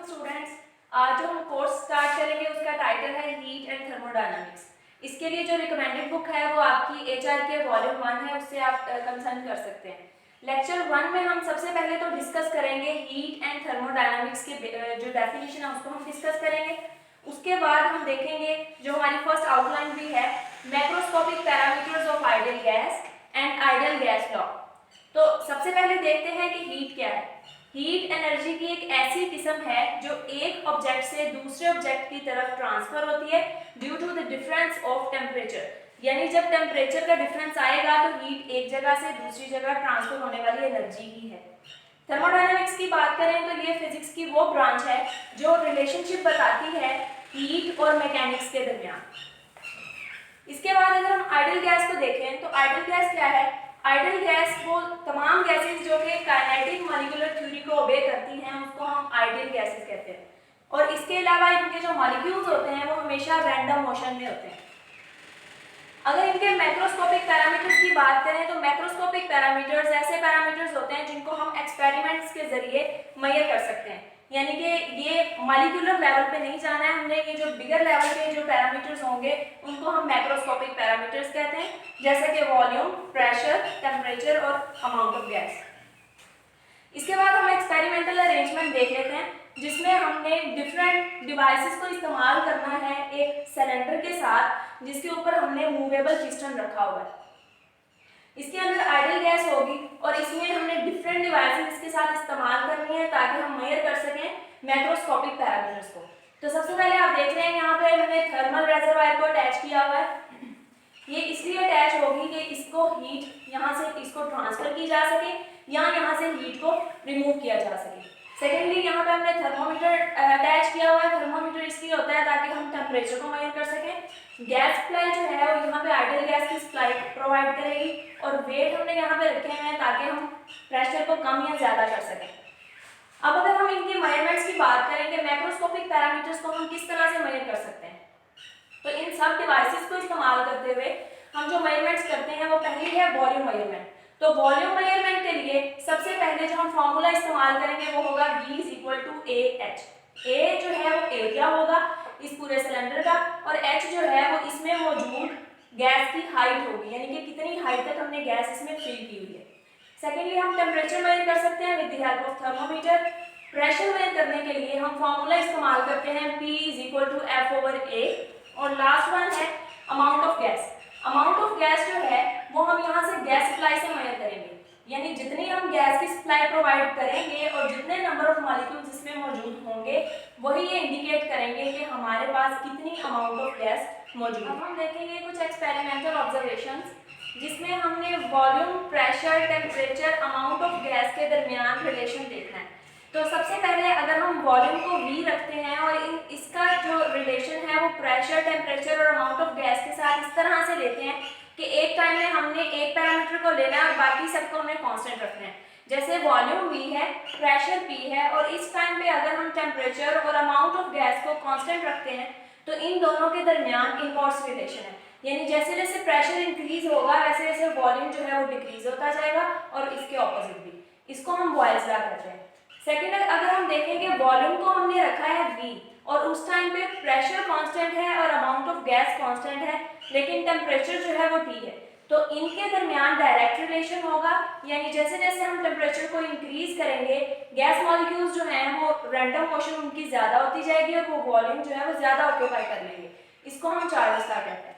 Students, आज जो हम कोर्स स्टार्ट करेंगे उसका टाइटल है हीट एंड थर्मोडायनामिक्स। इसके लिए जो रिकमेंडेड बुक है वो आपकी एचआर के वॉल्यूम 1 है, उससे आप कंसल्ट कर सकते हैं। लेक्चर 1 में हम सबसे पहले तो डिस्कस करेंगे हीट एंड थर्मोडायनामिक्स के जो डेफिनेशन है उसको हम डिस्कस करेंगे। उसके बाद हम देखेंगे जो हमारी फर्स्ट आउटलाइन भी है, macroscopic parameters of ideal gas and ideal gas law. तो सबसे पहले देखते हैं कि हीट क्या है। हीट एनर्जी की एक ऐसी किस्म है जो एक ऑब्जेक्ट से दूसरे ऑब्जेक्ट की तरफ ट्रांसफर होती है due to the difference of temperature. यानी जब टेम्परेचर का डिफरेंस आएगा तो हीट एक जगह से दूसरी जगह ट्रांसफर होने वाली एनर्जी ही है। थर्मोडायनामिक्स की बात करें तो ये फिजिक्स की वो ब्रांच है जो रिलेशनशिप बताती है हीट और मैकेनिक्स के दरमियान। इसके बाद अगर हम आइडियल गैस को देखें तो आइडियल गैस क्या है? आइडियल गैस वो तमाम गैसेस जो कि काइनेटिक मॉलिक्यूलर थ्योरी को ओबे करती हैं उसको हम आइडियल गैसेस कहते हैं। और इसके अलावा इनके जो मॉलिक्यूल्स होते हैं वो हमेशा रैंडम मोशन में होते हैं। अगर इनके मैक्रोस्कोपिक पैरामीटर्स की बात करें तो मैक्रोस्कोपिक पैरामीटर्स ऐसे पैरामीटर्स होते हैं जिनको हम एक्सपेरिमेंट्स के जरिए मेजर कर सकते हैं। यानी कि ये मॉलिक्यूलर लेवल पे नहीं जाना है हमने, ये जो बिगर लेवल पे जो पैरामीटर्स होंगे उनको हम मैक्रोस्कोपिक पैरामीटर्स कहते हैं, जैसे कि वॉल्यूम, प्रेशर, टेम्परेचर और अमाउंट ऑफ गैस। इसके बाद हम एक्सपेरिमेंटल अरेंजमेंट देख लेते हैं जिसमें हमने डिफरेंट डिवाइसेस को इस्तेमाल करना है एक सिलेंडर के साथ जिसके ऊपर हमने मूवेबल पिस्टन रखा हुआ है। इसके अंदर आइडियल गैस होगी और इसमें हमने डिफरेंट डिवाइसेस इसके साथ इस्तेमाल करनी है ताकि हम मेजर कर सकें मैक्रोस्कोपिक पैरामीटर्स को। तो सबसे पहले आप देख रहे हैं यहाँ पे हमने थर्मल रेजर्वायर को अटैच किया हुआ है। ये इसलिए अटैच होगी कि इसको हीट यहाँ से इसको ट्रांसफर की जा सके या यहाँ से हीट को रिमूव किया जा सके। सेकेंडली यहाँ पे हमने थर्मोमीटर अटैच किया हुआ है। थर्मोमीटर इसलिए होता है ताकि हम टेम्परेचर को मेजर कर सकें। गैस सप्लाई जो है वो यहाँ पे आइडियल गैस की सप्लाई प्रोवाइड करेगी और वेट हमने यहाँ पे रखे हुए हैं ताकि हम प्रेशर को कम या ज़्यादा कर सकें। अब अगर हम इनके मेजरमेंट्स की बात करें कि मैक्रोस्कोपिक पैरामीटर्स को हम किस तरह से मेजर कर सकते हैं, तो इन सब डिवाइसेस को इस्तेमाल करते हुए हम जो मेजरमेंट्स करते हैं वो पहली है वॉल्यूम मेजरमेंट। तो वॉल्यूम मेजरमेंट के लिए सबसे पहले जो हम फॉर्मूला इस्तेमाल करेंगे वो होगा V = AH। A जो है वो एरिया होगा इस पूरे सिलेंडर का और H जो है वो इसमें मौजूद गैस की हाइट होगी, यानी कि कितनी हाइट तक हमने गैस इसमें फिल की हुई है। सेकेंडली हम टेम्परेचर मेजर कर सकते हैं with the help of thermometer. Pressure measure करने के लिए हम फॉर्मूला इस्तेमाल करते हैं P = F/A। और लास्ट वन है amount of gas. Amount of gas जो है वो हम यहाँ से गैस सप्लाई से मेजर करेंगे, यानी जितनी हम गैस की सप्लाई प्रोवाइड करेंगे और जितने नंबर ऑफ मॉलिक्यूल्स इसमें मौजूद होंगे वही ये इंडिकेट करेंगे कि हमारे पास कितनी अमाउंट ऑफ गैस मौजूद है। अब हम देखेंगे कुछ एक्सपेरिमेंटल ऑब्जर्वेशंस जिसमें हमने volume, pressure, temperature, amount of gas के दरमियान रिलेशन देखना है। तो सबसे पहले अगर हम वॉल्यूम को V रखते हैं और इसका जो रिलेशन है वो प्रेशर, टेम्परेचर और अमाउंट ऑफ गैस के साथ इस तरह से लेते हैं कि एक टाइम में हमने एक पैरामीटर को लेना है और बाकी सबको हमने कांस्टेंट रखना है। जैसे वॉल्यूम V है, प्रेशर P है और इस टाइम पे अगर हम टेम्परेचर और अमाउंट ऑफ गैस को कांस्टेंट रखते हैं तो इन दोनों के दरमियान इनवर्स रिलेशन है, यानी जैसे जैसे प्रेशर इंक्रीज होगा वैसे वैसे वॉल्यूम जो है वो डिक्रीज होता जाएगा और इसके ऑपोजिट भी। इसको हम बॉयल्स लॉ कहते हैं। सेकेंड अगर हम देखें कि वॉल्यूम को हमने रखा है V और उस टाइम पे प्रेशर कांस्टेंट है और अमाउंट ऑफ गैस कांस्टेंट है लेकिन टेम्परेचर जो है वो T है, तो इनके दरमियान डायरेक्ट रिलेशन होगा, यानी जैसे जैसे हम टेम्परेचर को इंक्रीज करेंगे गैस मॉलिक्यूल्स जो हैं वो रैंडम मोशन उनकी ज़्यादा होती जाएगी और वो वॉल्यूम जो है वो ज़्यादा ऑक्यूपाई कर लेंगे। इसको हम चार्ल्स लॉ कहते हैं।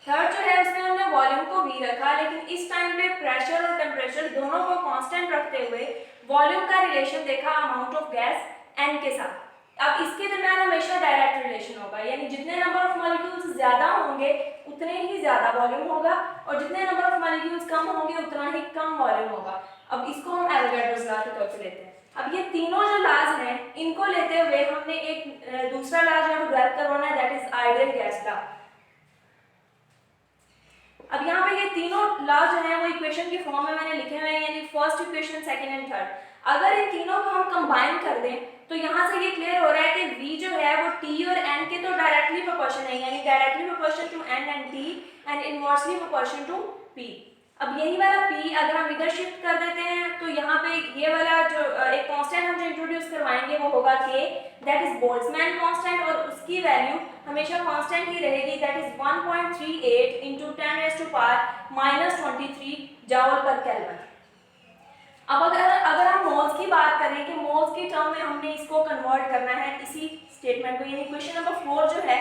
थर्ड जो है उसमें हमने वॉल्यूम को V रखा लेकिन इस टाइम पे प्रेशर और टेम्परेचर दोनों को कांस्टेंट रखते हुए वॉल्यूम का रिलेशन देखा अमाउंट ऑफ गैस N के साथ। अब इसके दरमियान हमेशा डायरेक्ट रिलेशन होगा, यानी जितने नंबर ऑफ मॉलिक्यूल्स ज़्यादा होंगे उतने ही ज़्यादा वॉल्यूम होगा और जितने नंबर ऑफ मॉलिक्यूल्स कम होंगे उतना ही कम वॉल्यूम होगा। अब इसको हम एवोगाड्रोस लॉ के तौर पे लेते हैं। अब ये तीनों जो लॉज हैं इनको लेते हुए हमने एक दूसरा लॉ जो है वो डेवलप करवाना है, that is ideal gas law. अब यहाँ पे ये तीनों लॉ जो है वो इक्वेशन के फॉर्म में मैंने लिखे हुए हैं, यानी first equation, second and third. अगर इन तीनों को हम कंबाइन कर दें तो यहाँ से ये क्लियर हो रहा है कि V जो है वो T और N के तो डायरेक्टली प्रोपोर्शन है, यानी directly proportion to N and T and inversely proportion to P। अब यही वाला P अगर हम इधर शिफ्ट कर देते हैं तो यहाँ पे ये वाला जो एक कांस्टेंट हम जो इंट्रोड्यूस करवाएंगे लिए वो होगा K, that is Boltzmann constant, और उसकी वैल्यू हमेशा कांस्टेंट ही रहेगी, दैट इज 1.38 into 10⁻⁻23 जूल पर केल्विन। अब अगर हम मोल्स की बात करें कि मोल्स की टर्म में हमने इसको कन्वर्ट करना है, इसी स्टेटमेंट को, यानी क्वेश्चन नंबर 4 जो है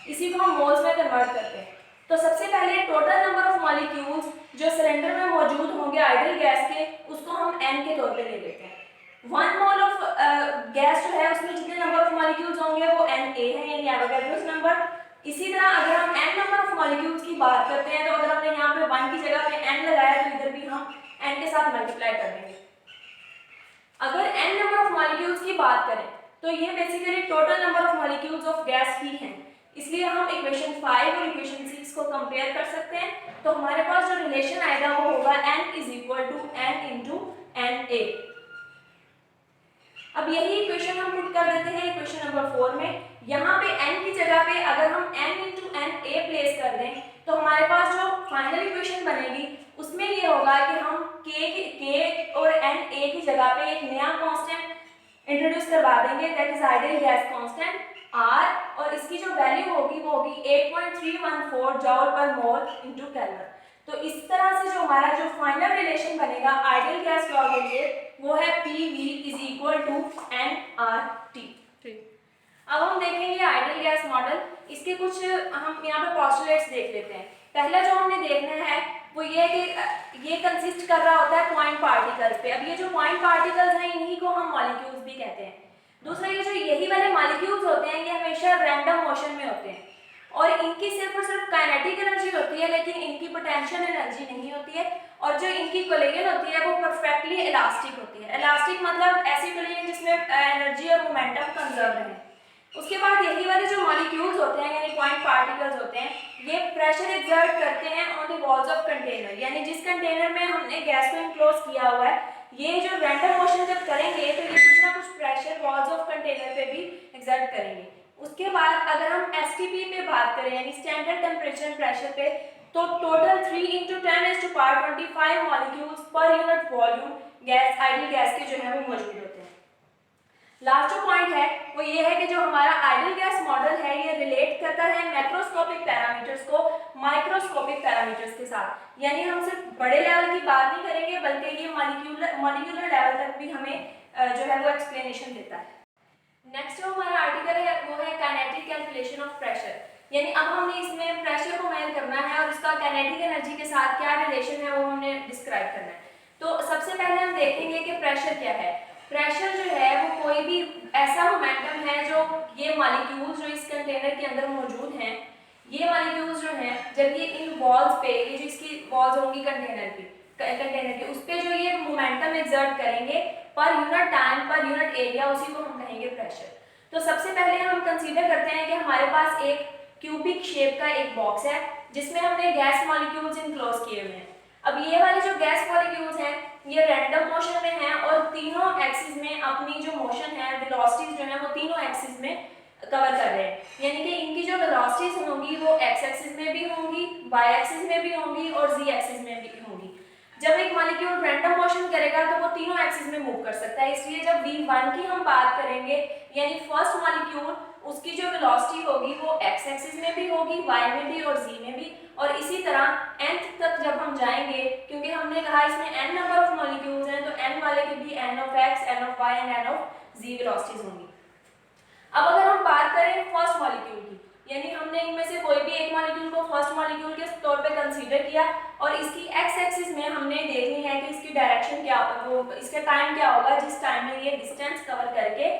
इसी को हम मोल्स में कन्वर्ट करते हैं। तो सबसे पहले टोटल नंबर ऑफ मॉलिक्यूल्स जो सिलेंडर में मौजूद होंगे आइडियल गैस के, उसको हम n के तौर पे ले लेते हैं। 1 मोल ऑफ गैस जो है उसमें जितने नंबर ऑफ मॉलिक्यूल्स होंगे वो Na है, यानी एवोगैड्रोस नंबर। इसी तरह अगर हम n नंबर ऑफ मॉलिक्यूल्स की बात करते हैं तो अगर हमने यहाँ पे 1 की जगह पे n लगाया तो इधर भी हम n के साथ मल्टीप्लाई कर देंगे। अगर n नंबर ऑफ मॉलिक्यूल्स की बात करें तो ये basically total number of molecules of gas ही हैं, इसलिए हम इक्वेशन 5 और इक्वेशन 6 को कंपेयर कर सकते हैं। तो हमारे पास जो रिलेशन आएगा वो होगा n = n × Na। अब यही इक्वेशन हम पुट कर देते हैं इक्वेशन नंबर 4 में। यहाँ पे n की जगह पे अगर हम n × Na प्लेस कर दें तो हमारे पास जो फाइनल इक्वेशन बनेगी उसमें ये होगा कि हम k और Na की जगह पे एक नया कांस्टेंट इंट्रोड्यूस करवा देंगे, that is ideal gas constant R, और इसकी जो वैल्यू होगी वो होगी 8.314 जूल पर मोल इनटू केल्विन। तो इस तरह से जो हमारा जो फाइनल रिलेशन बनेगा आइडियल गैस लॉ के लिए वो है PV = nRT। अब हम देखेंगे आइडियल गैस मॉडल, इसके कुछ हम यहाँ पे पोस्टुलेट्स देख लेते हैं। पहला जो हमने देखना है वो ये है कि ये कंसिस्ट कर रहा होता है पॉइंट पार्टिकल्स पे। अब ये जो पॉइंट पार्टिकल्स हैं इन्हीं को हम मॉलिक्यूल्स भी कहते हैं। दूसरा ये जो यही वाले मॉलिक्यूल्स होते हैं ये हमेशा रैंडम मोशन में होते हैं और इनकी सिर्फ और सिर्फ काइनेटिक एनर्जी होती है, लेकिन इनकी पोटेंशियल एनर्जी नहीं होती है। और जो इनकी कोलिजन होती है वो परफेक्टली इलास्टिक होती है। इलास्टिक मतलब ऐसी कोलिजन जिसमें एनर्जी और मोमेंटम कंजर्व है। उसके बाद यही वाले जो मॉलिक्यूल्स होते हैं यानी पॉइंट पार्टिकल्स होते हैं ये प्रेशर एक्सर्ट करते हैं on the walls of container, यानी जिस कंटेनर में हमने गैस को इनक्लोज किया हुआ है ये जो रैंडम मोशन जब करेंगे तो ये कुछ ना कुछ प्रेशर वॉल्स ऑफ कंटेनर पे भी एक्सर्ट करेंगे। उसके बाद अगर हम STP पे बात करें यानी स्टैंडर्ड टेम्परेचर प्रेशर पे, तो total 3 × 10⁻25 molecules per unit volume gas ideal gas के जो है वो मौजूद होते हैं। लास्ट जो पॉइंट है वो ये है कि जो हमारा आइडियल गैस मॉडल है ये रिलेट करता है मैक्रोस्कोपिक पैरामीटर्स को माइक्रोस्कोपिक पैरामीटर्स के साथ, यानी हम सिर्फ बड़े लेवल की बात नहीं करेंगे बल्कि ये मॉलिक्यूलर लेवल तक भी हमें जो है वो एक्सप्लेनेशन देता है। नेक्स्ट जो हमारा आर्टिकल है वो है काइनेटिक कैलकुलेशन ऑफ प्रेशर, यानी अब हमने इसमें प्रेशर को मेजर करना है और उसका काइनेटिक एनर्जी के साथ क्या रिलेशन है वो हमने डिस्क्राइब करना है। तो सबसे पहले हम देखेंगे कि प्रेशर क्या है। प्रेशर जो है वो कोई भी ऐसा मोमेंटम है जो ये मॉलिक्यूल्स जो इस कंटेनर के अंदर मौजूद हैं, ये मॉलिक्यूल्स जो हैं जब ये इन वॉल्स पे ये जो इसकी वॉल्स होंगी कंटेनर की उस पे जो ये मोमेंटम एक्सर्ट करेंगे per unit time per unit area, उसी को हम कहेंगे प्रेशर। तो सबसे पहले हम कंसीडर करते हैं कि हमारे पास एक क्यूबिक शेप का एक बॉक्स है जिसमें हमने गैस मॉलिक्यूल्स इनक्लोज किए हुए हैं। अब ये वाले जो गैस मॉलिक्यूल्स हैं ये रैंडम मोशन में हैं और तीनों एक्सिस में अपनी जो मोशन है वेलोसिटीज जो है वो तीनों एक्सिस में कवर कर रहे हैं, यानी कि इनकी जो वेलोसिटीज होंगी वो x एक्सिस में भी होंगी, y एक्सिस में भी होंगी और z एक्सिस में भी होंगी। जब एक मॉलिक्यूल रैंडम मोशन करेगा तो वो तीनों एक्सिस में मूव कर सकता है, इसलिए जब v1 की हम बात करेंगे यानी फर्स्ट मॉलिक्यूल उसकी जो वेलोसिटी होगी वो x एक्सिस में भी होगी, y में भी और z में भी, और इसी तरह nth तक जब हम जाएंगे क्योंकि हमने कहा इसमें n नंबर ऑफ मॉलिक्यूल्स हैं तो n वाले के भी n of x, n of y and n of z velocities होंगी। अब अगर हम बात करें फर्स्ट मॉलिक्यूल की, यानी हमने इनमें से कोई भी एक मॉलिक्यूल को फर्स्ट मॉलिक्यूल के तौर पे कंसीडर किया और इसकी x एक्सिस में हमने देखनी है कि इसकी डायरेक्शन क्या वो इसका टाइम क्या होगा जिस टाइम में ये डिस्टेंस कवर करके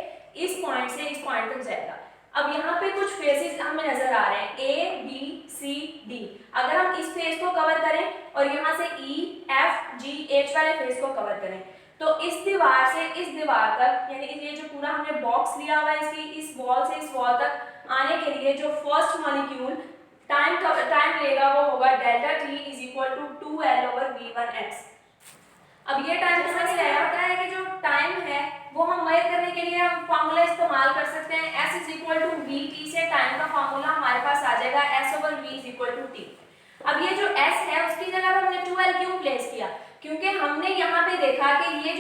इस पॉइंट से इस पॉइंट तक जाएगा। अब यहाँ पे कुछ फेजेस हमें नजर आ रहे हैं A, B, C, D। अगर हम इस फेज को कवर करें और यहाँ से E, F, G, H वाले फेज को कवर करें तो इस दीवार से इस दीवार तक यानी ये जो पूरा हमने बॉक्स लिया हुआ है इसकी इस वॉल से इस वॉल तक आने के लिए जो फर्स्ट मॉलिक्यूल टाइम लेगा वो होगा डेल्टा T = 2L/v1x। अब ये टाइम कहाँ से आया होता है कि जो टाइम है वो हम मेजर करने के लिए हम फार्मूला इस्तेमाल कर सकते हैं। S = vt से टाइम का फार्मूला हमारे पास आ जाएगा S/v = t। अब ये जो S है उसकी जगह पर हमने 2L क्यों प्लेस किया, क्योंकि हमने यहाँ पे देखा कि ये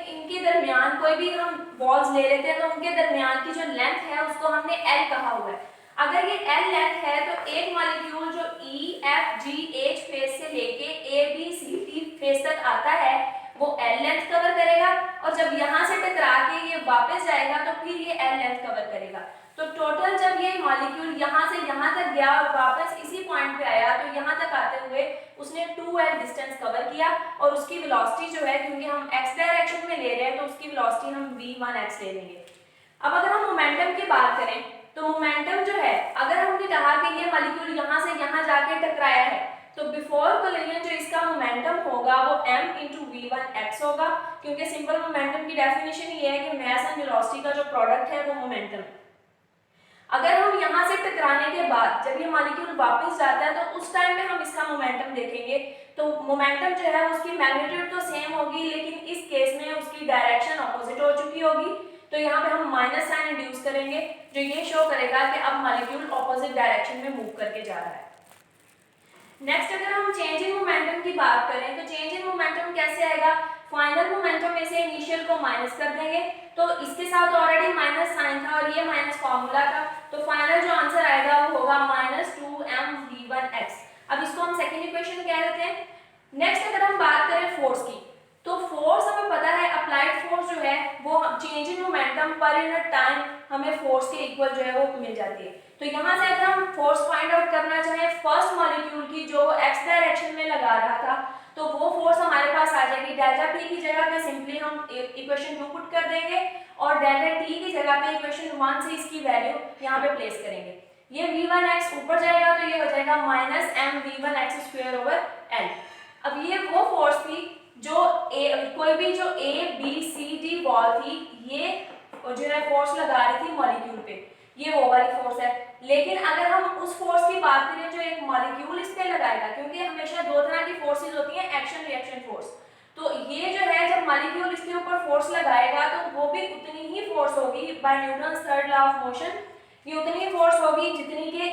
इनके दरमियान कोई भी हम बॉल्स ले लेते हैं तो उनके दरमियान की जो लेंथ है उसको हमने L कहा हुआ है। अगर ये L लेंथ है तो एक मॉलिक्यूल जो E, F, G, H phase से लेके A, B, C, D phase तक आता है वो L लेंथ कवर करेगा, और जब यहाँ से टकरा के ये वापस जाएगा तो फिर ये L लेंथ कवर करेगा। तो टोटल जब ये मॉलिक्यूल यहाँ से यहाँ तक गया और वापस इसी पॉइंट पे आया तो यहाँ तक आते हुए उसने 2L डिस्टेंस कवर किया, और उसकी वेलोसिटी जो है, क्योंकि हम x डायरेक्शन में ले रहे हैं तो उसकी वेलोसिटी हम v1x ले लेंगे। अब अगर हम मोमेंटम की बात करें तो मोमेंटम जो है, अगर हमने कहा कि ये मॉलिक्यूल यहाँ से यहाँ जाके टकराया है तो बिफोर कोलिजन जो इसका मोमेंटम होगा वो m × v1x होगा, क्योंकि सिंपल मोमेंटम की डेफिनेशन ये है कि मास एंड वेलोसिटी का जो प्रोडक्ट है वो मोमेंटम है। अगर हम यहाँ से टकराने के बाद जब ये मॉलिक्यूल वापस जाता है तो उस टाइम में हम इसका मोमेंटम देखेंगे, तो मोमेंटम जो है उसकी मैग्नीट्यूड तो सेम होगी लेकिन इस केस में उसकी डायरेक्शन अपोजिट हो चुकी होगी। तो यहाँ पे हम माइनस साइन इंड्यूस करेंगे जो ये शो करेगा कि अब मॉलिक्यूल अपोजिट डायरेक्शन में मूव करके जा रहा है। नेक्स्ट अगर हम चेंज इन मोमेंटम की बात करें तो चेंज इन मोमेंटम कैसे आएगा, फाइनल मोमेंटम में से इनिशियल को माइनस कर देंगे, तो इसके साथ ऑलरेडी माइनस साइन था और ये माइनस फॉर्मूला था, तो फाइनल जो आंसर आएगा वो होगा -2mv1x। अब इसको हम सेकंड इक्वेशन कह देते हैं। नेक्स्ट अगर हम बात करें फोर्स की, तो फोर्स हमें पता है अप्लाइड फोर्स जो है वो change in momentum per unit time हमें फोर्स के इक्वल जो है वो मिल जाती है। तो यहाँ से अगर हम फोर्स फाइंड आउट करना चाहें फर्स्ट मॉलिक्यूल की जो x डायरेक्शन में लगा रहा था, तो वो फोर्स हमारे पास आ जाएगी डेल्टा p की जगह पे सिंपली हम इक्वेशन 2 पुट कर देंगे और डेल्टा t की जगह पे इक्वेशन 1 से इसकी वैल्यू यहाँ पे प्लेस करेंगे। ये v1x ऊपर जाएगा तो ये हो जाएगा -mv1x²/L। अब ये वो फोर्स थी जो कोई भी जो A, B, C, D ball थी ये जो है फोर्स लगा रही थी मॉलिक्यूल पे, ये वो वाली फोर्स है। लेकिन अगर हम उस फोर्स की बात करें जो एक मॉलिक्यूल इस पे लगाएगा, क्योंकि हमेशा दो तरह की फोर्सेस होती हैं, एक्शन रिएक्शन फोर्स, तो ये जो है जब मॉलिक्यूल इसके ऊपर फोर्स लगाएगा तो वो भी उतनी ही फोर्स होगी by Newton's third law of motion, ये उतनी ही फोर्स होगी जितनी के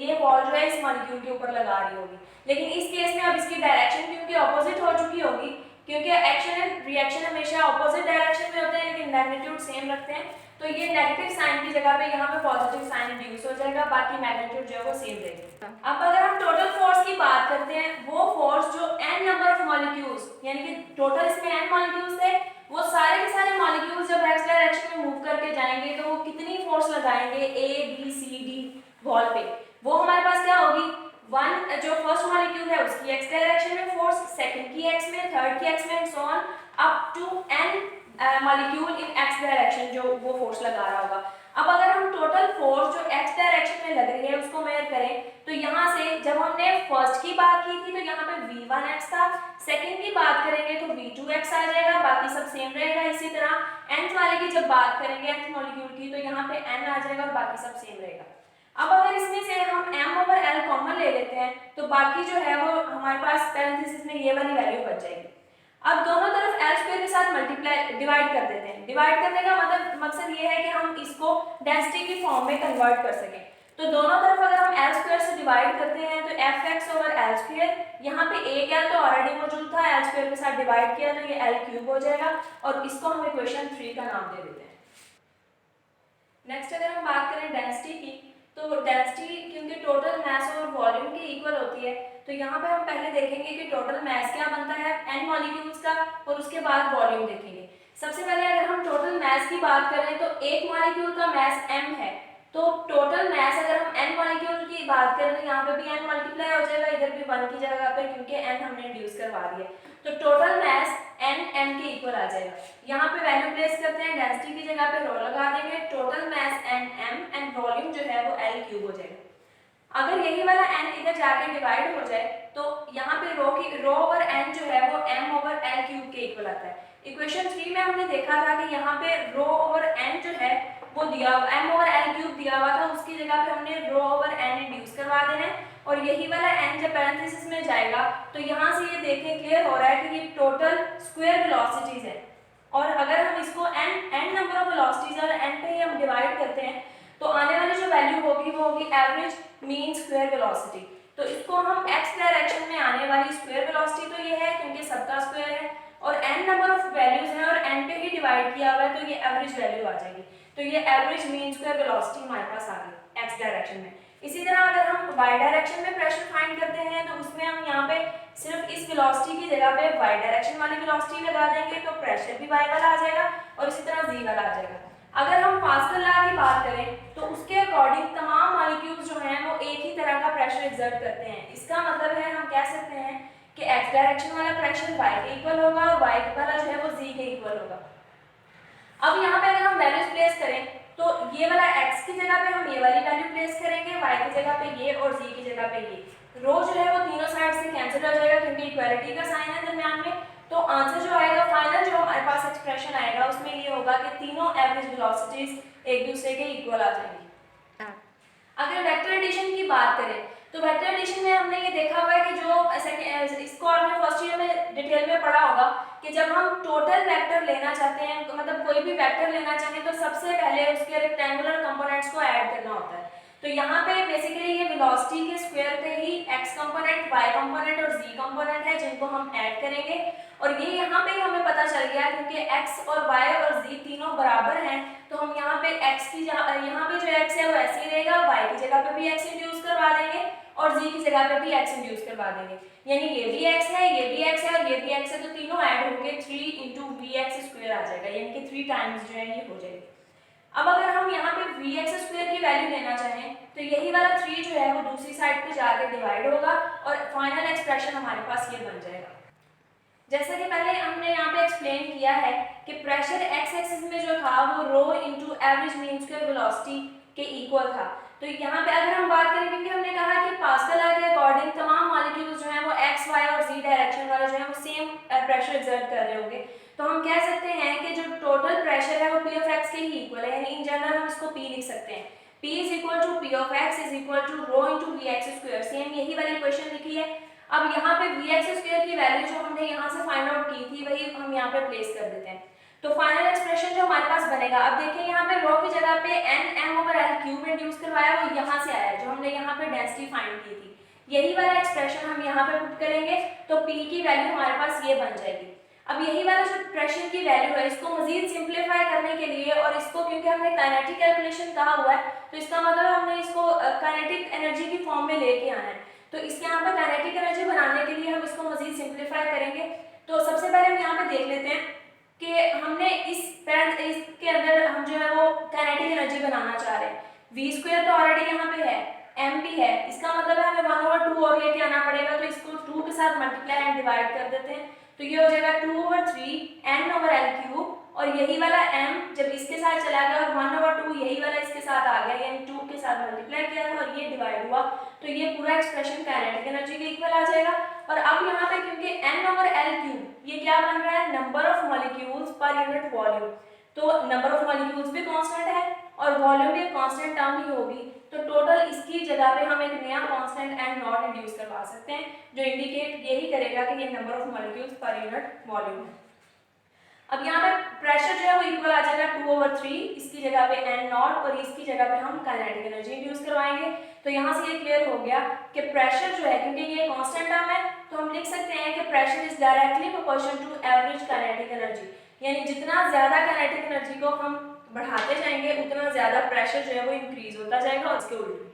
ये बॉल जो है इस मॉलिक्यूल के ऊपर लगा रही होगी। लेकिन इस केस में अब इसकी डायरेक्शन क्योंकि ऑपोजिट हो चुकी होगी, क्योंकि एक्शन एंड रिएक्शन हमेशा ऑपोजिट डायरेक्शन में होते हैं लेकिन मैग्नीट्यूड सेम रखते हैं, तो ये नेगेटिव साइन की जगह पे यहाँ पे पॉजिटिव साइन इंड्यूस हो जाएगा, बाकी मैग्नीट्यूड जो है वो सेम रहेगी। अब अगर हम टोटल फोर्स की बात करते हैं, वो फोर्स जो n नंबर ऑफ मॉलिक्यूल्स, यानी कि टोटल इसमें n मॉलिक्यूल्स थे, वो सारे के सारे मॉलिक्यूल्स जब x डायरेक्शन में मूव करके जाएंगे तो वो कितनी फोर्स लगाएंगे A, B, C, D ball पे, वो हमारे पास क्या होगी, वन जो फर्स्ट मॉलिक्यूल है उसकी x डायरेक्शन में फोर्स, सेकंड की x में, थर्ड की x में and so on up to n molecule in x direction जो वो फोर्स लगा रहा होगा। अब अगर हम टोटल फोर्स जो x डायरेक्शन में लग रही है उसको मेजर करें तो यहाँ से जब हमने फर्स्ट की बात की थी तो यहाँ पे v1x था, सेकंड की बात करेंगे तो v2x आ जाएगा, बाकी सब सेम रहेगा। इसी तरह nth वाले की जब बात करेंगे nth मॉलिक्यूल की तो यहाँ पे n आ जाएगा और बाकी सब सेम रहेगा। अब अगर इसमें से हम m/L कॉमन ले लेते हैं तो बाकी जो है वो हमारे पास पैरेंथेसिस में ये वाली वैल्यू बच जाएगी। अब दोनों तरफ L² के साथ मल्टीप्लाई डिवाइड कर देते हैं। डिवाइड करने का मतलब मकसद ये है कि हम इसको डेंसिटी की फॉर्म में कन्वर्ट कर सकें। तो दोनों तरफ अगर हम L² से डिवाइड करते हैं तो fx/L², यहाँ पे एक L तो ऑलरेडी मौजूद था, L² के साथ डिवाइड किया तो ये L³ हो जाएगा और इसको हम इक्वेशन 3 का नाम दे देते हैं। नेक्स्ट अगर हम बात करें डेंसिटी की, तो डेंसिटी क्योंकि टोटल मास और वॉल्यूम के इक्वल होती है, तो यहाँ पे हम पहले देखेंगे कि टोटल मास क्या बनता है n मॉलिक्यूल्स का और उसके बाद वॉल्यूम देखेंगे। सबसे पहले अगर हम टोटल मास की बात करें तो एक मॉलिक्यूल का मास m है, तो टोटल मास अगर हम n मॉलिक्यूल की बात करें तो यहाँ पे भी n मल्टीप्लाई हो जाएगा, इधर भी 1 की जगह पे, क्योंकि n हमने इंड्यूस करवा दिया, तो टोटल मास n m के इक्वल आ जाएगा। यहाँ पे वैल्यू प्लेस करते हैं, डेंसिटी की जगह पे रो लगा देंगे, total mass n m and volume जो है वो L³ हो जाएगा। अगर यही वाला n इधर जाके डिवाइड हो जाए तो यहाँ पे रो ओवर n जो है वो m/L³ के इक्वल आता है। इक्वेशन 3 में हमने देखा था कि यहाँ पे रो ओवर n जो है वो दिया m/L³ दिया हुआ था, उसकी जगह पे हमने रो ओवर n इंड्यूस करवा देना है और यही वाला n जब पैरेंथेसिस में जाएगा तो यहाँ से ये देखें क्लियर हो रहा है कि ये टोटल स्क्वायर वेलोसिटीज है, और अगर हम इसको n नंबर ऑफ वेलोसिटीज और n पे ही हम डिवाइड करते हैं तो आने वाली जो वैल्यू होगी वो होगी एवरेज मीन स्क्वायर वेलोसिटी। तो इसको हम x डायरेक्शन में आने वाली स्क्वायर वेलोसिटी तो ये है क्योंकि सबका स्क्वायर है, और n नंबर ऑफ वैल्यूज हैं और n पे ही डिवाइड किया हुआ है, तो ये एवरेज वैल्यू आ जाएगी। तो ये एवरेज मीन स्क्वायर वेलोसिटी हमारे पास आ गई x डायरेक्शन में। इसी तरह अगर हम y डायरेक्शन में प्रेशर फाइंड करते हैं तो उसमें हम यहाँ पे सिर्फ इस वेलोसिटी की जगह पे y डायरेक्शन वाली वेलोसिटी लगा देंगे, तो प्रेशर भी y वाला आ जाएगा और इसी तरह z वाला आ जाएगा। अगर हम पास्कल लॉ की बात करें तो उसके अकॉर्डिंग तमाम मॉलिक्यूल्स जो हैं वो एक ही तरह का प्रेशर एक्सर्ट करते हैं। इसका मतलब है हम कह सकते हैं कि x डायरेक्शन वाला प्रेशर y के इक्वल होगा और y वाला जो है वो z के इक्वल होगा। अब यहाँ पे अगर हम वैल्यूज प्लेस करें तो ये वाला x की जगह पे हम ये वाली वैल्यू प्लेस करेंगे, y की जगह पे ये और z की जगह पे ये। रो जो है वो तीनों साइड से कैंसिल हो जाएगा क्योंकि इक्वालिटी का साइन है दरमियान में। तो आंसर जो आएगा फाइनल जो हमारे पास एक्सप्रेशन आएगा उसमें ये होगा कि तीनों एवरेज वेलोसिटीज एक दूसरे के इक्वल आ जाएंगी। अगर वेक्टर एडिशन की बात करें तो वेक्टर एडिशन में हमने ये देखा हुआ है कि जो इसको आपने फर्स्ट ईयर में डिटेल में पढ़ा होगा कि जब हम टोटल वेक्टर लेना चाहते हैं तो मतलब कोई भी वेक्टर लेना चाहें तो सबसे पहले उसके रेक्टेंगुलर कंपोनेंट्स को ऐड करना होता है। तो यहाँ पे बेसिकली ये वेलोसिटी के स्क्वायर पे ही x कंपोनेंट, y कंपोनेंट और z कंपोनेंट है जिनको हम ऐड करेंगे, और ये यहाँ पे हमें पता चल गया क्योंकि x और y और z तीनों बराबर हैं तो हम यहाँ पे x की यहाँ पे जो x है वो ऐसे ही रहेगा, y की जगह पे भी x इंड्यूस करवा देंगे और z की जगह पे भी x इंड्यूस करवा देंगे, यानी ये भी x है, ये भी x है और ये भी x है, तो तीनों ऐड होके 3 × vx² आ जाएगा, यानी कि 3 टाइम्स जो है ये हो जाएगी। अब अगर हम यहाँ पे vx² की वैल्यू लेना चाहें तो यही वाला 3 जो है वो दूसरी साइड पे जाके डिवाइड होगा और फाइनल एक्सप्रेशन हमारे पास ये बन जाएगा। जैसा कि पहले हमने यहाँ पे एक्सप्लेन किया है कि प्रेशर x एक्सिस में जो था वो rho into average mean square velocity के इक्वल था। तो यहाँ पे अगर हम बात करें क्योंकि हमने कहा कि पास्कल लॉ के अकॉर्डिंग तमाम मॉलिक्यूल्स जो हैं वो x, y और z डायरेक्शन वाले जो है वो सेम प्रेशर एक्सर्ट कर रहे होंगे, तो हम कह सकते हैं कि जो टोटल प्रेशर है वो P of x के ही इक्वल है, यानी इन जनरल हम इसको P लिख सकते हैं। P is equal to P of x is equal to rho into vx², same यही वाली इक्वेशन लिखी है। अब यहाँ पे vx² की वैल्यू जो हमने यहाँ से फाइंड आउट की थी वही हम यहाँ पे प्लेस कर देते हैं, तो फाइनल एक्सप्रेशन जो हमारे पास बनेगा, अब देखिए यहाँ पे रो की जगह पे n/m/l³ इंड्यूस करवाया वो यहाँ से आया है जो हमने यहाँ पे डेंसिटी फाइंड की थी, यही वाला एक्सप्रेशन हम यहाँ पे पुट करेंगे तो P की वैल्यू हमारे पास ये बन जाएगी। अब यही वाला जो प्रेशर की वैल्यू है इसको मजीद सिंप्लीफाई करने के लिए और इसको क्योंकि हमने काइनेटिक कैलकुलेशन कहा हुआ है तो इसका मतलब हमने इसको काइनेटिक एनर्जी की फॉर्म में लेके आना है, तो इसके यहाँ पर काइनेटिक एनर्जी बनाने के लिए हम इसको मजीद सिंप्लीफाई करेंगे। तो सबसे पहले हम यहाँ पे देख लेते हैं कि हमने इसके अंदर हम जो है वो काइनेटिक एनर्जी बनाना चाह रहे हैं। v² तो ऑलरेडी यहाँ पे है, m भी है, इसका मतलब है हमें 1/2 और लेके आना पड़ेगा, तो इसको 2 के साथ मल्टीप्लाई एंड डिवाइड कर देते हैं, तो ये हो जाएगा 2/3 n/l³ और यही वाला m जब इसके साथ चला गया और 1/2 यही वाला इसके साथ आ गया, यानी 2 के साथ मल्टीप्लाई किया था और ये डिवाइड हुआ, तो ये पूरा एक्सप्रेशन काइनेटिक एनर्जी के इक्वल आ जाएगा। और अब यहाँ पे क्योंकि n/l³ ये क्या बन रहा है, number of molecules per unit volume, तो नंबर ऑफ मॉलिक्यूल्स भी कांस्टेंट है और वॉल्यूम भी कांस्टेंट टर्म ही होगी, तो टोटल इसकी जगह पे हम एक नया कांस्टेंट n0 इंड्यूस करवा सकते हैं जो इंडिकेट यही करेगा कि ये number of molecules per unit volume है। अब यहाँ पे प्रेशर जो है वो इक्वल आ जाएगा 2/3, इसकी जगह पे n0 और इसकी जगह पे हम काइनेटिक एनर्जी इंड्यूस करवाएंगे, तो यहाँ से ये क्लियर हो गया कि प्रेशर जो है क्योंकि ये कांस्टेंट टर्म है तो हम लिख सकते हैं कि pressure is directly proportional to average kinetic energy, यानी जितना ज्यादा काइनेटिक एनर्जी को हम बढ़ाते जाएंगे उतना ज्यादा प्रेशर जो है वो इंक्रीज होता जाएगा और इसके उल्टे।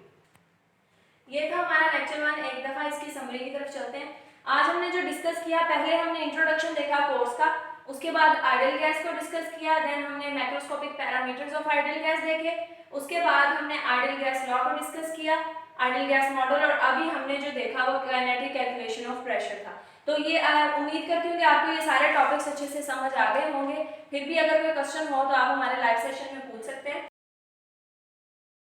ये था हमारा लेक्चर 1, एक दफा इसकी समरी की तरफ चलते हैं। आज हमने जो डिस्कस किया, पहले हमने इंट्रोडक्शन देखा कोर्स का, उसके बाद आइडियल गैस को डिस्कस किया, देन हमने macroscopic parameters of ideal gas देखे, उसके बाद हमने आइडियल गैस लॉ को डिस्कस किया, आइडियल गैस मॉडल, और अभी हमने जो देखा वो काइनेटिक कैलकुलेशन ऑफ प्रेशर था। तो ये उम्मीद करती हूँ कि आपको ये सारे टॉपिक्स अच्छे से समझ आ गए होंगे। फिर भी अगर कोई क्वेश्चन हो तो आप हमारे लाइव सेशन में पूछ सकते हैं।